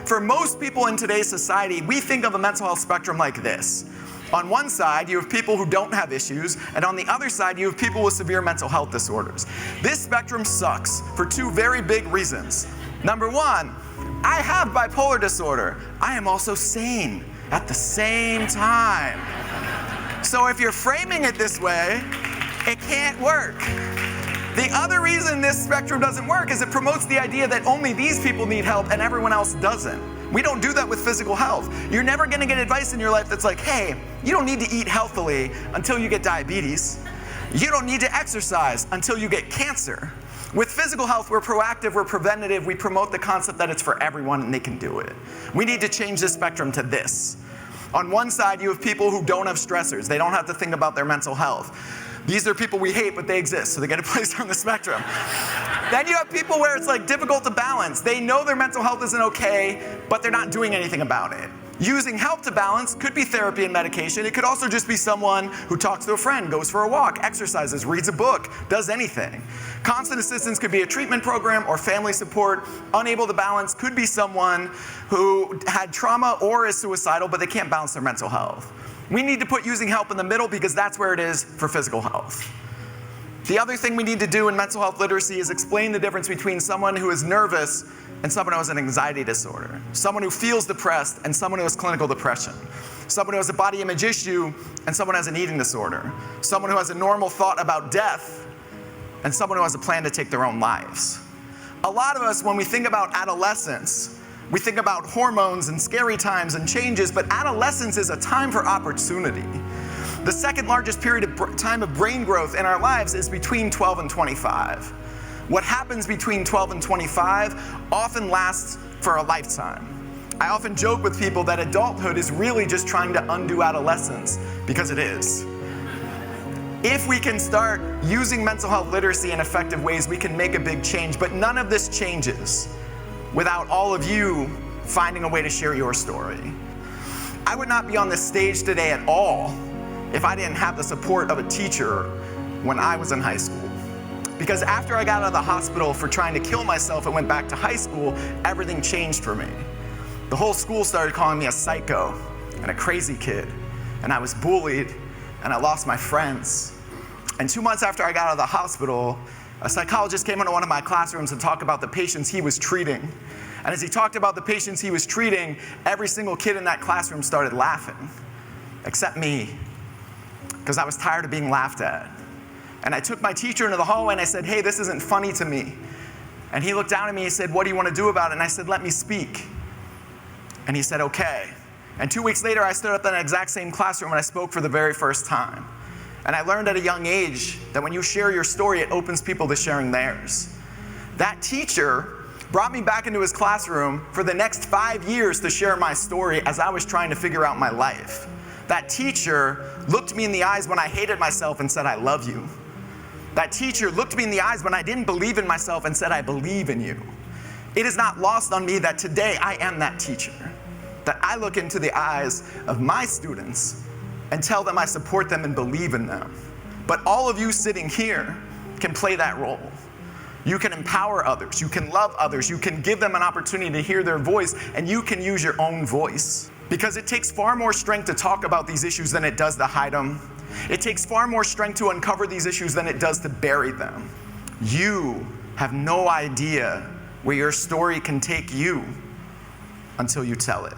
For most people in today's society, we think of a mental health spectrum like this. On one side, you have people who don't have issues, and on the other side, you have people with severe mental health disorders. This spectrum sucks for two very big reasons. Number one, I have bipolar disorder. I am also sane at the same time. So if you're framing it this way, it can't work. The other reason this spectrum doesn't work is it promotes the idea that only these people need help and everyone else doesn't. We don't do that with physical health. You're never gonna get advice in your life that's like, hey, you don't need to eat healthily until you get diabetes. You don't need to exercise until you get cancer. With physical health, we're proactive, we're preventative, we promote the concept that it's for everyone and they can do it. We need to change this spectrum to this. On one side, you have people who don't have stressors. They don't have to think about their mental health. These are people we hate, but they exist, so they get a place on the spectrum. Then you have people where it's like difficult to balance. They know their mental health isn't okay, but they're not doing anything about it. Using help to balance could be therapy and medication. It could also just be someone who talks to a friend, goes for a walk, exercises, reads a book, does anything. Constant assistance could be a treatment program or family support. Unable to balance could be someone who had trauma or is suicidal, but they can't balance their mental health. We need to put using help in the middle because that's where it is for physical health. The other thing we need to do in mental health literacy is explain the difference between someone who is nervous and someone who has an anxiety disorder. Someone who feels depressed and someone who has clinical depression. Someone who has a body image issue and someone who has an eating disorder. Someone who has a normal thought about death and someone who has a plan to take their own lives. A lot of us, when we think about adolescence, we think about hormones and scary times and changes, but adolescence is a time for opportunity. The second largest period of time of brain growth in our lives is between 12 and 25. What happens between 12 and 25 often lasts for a lifetime. I often joke with people that adulthood is really just trying to undo adolescence, because it is. If we can start using mental health literacy in effective ways, we can make a big change, but none of this changes without all of you finding a way to share your story. I would not be on this stage today at all if I didn't have the support of a teacher when I was in high school. Because after I got out of the hospital for trying to kill myself and went back to high school, everything changed for me. The whole school started calling me a psycho and a crazy kid, and I was bullied, and I lost my friends. And 2 months after I got out of the hospital, a psychologist came into one of my classrooms to talk about the patients he was treating. And as he talked about the patients he was treating, every single kid in that classroom started laughing, except me, because I was tired of being laughed at. And I took my teacher into the hallway and I said, hey, this isn't funny to me. And he looked down at me and he said, what do you want to do about it? And I said, let me speak. And he said, okay. And 2 weeks later, I stood up in that exact same classroom and I spoke for the very first time. And I learned at a young age that when you share your story, it opens people to sharing theirs. That teacher brought me back into his classroom for the next 5 years to share my story as I was trying to figure out my life. That teacher looked me in the eyes when I hated myself and said, I love you. That teacher looked me in the eyes when I didn't believe in myself and said, I believe in you. It is not lost on me that today I am that teacher. That I look into the eyes of my students and tell them I support them and believe in them. But all of you sitting here can play that role. You can empower others, you can love others, you can give them an opportunity to hear their voice, and you can use your own voice. Because it takes far more strength to talk about these issues than it does to hide them. It takes far more strength to uncover these issues than it does to bury them. You have no idea where your story can take you until you tell it.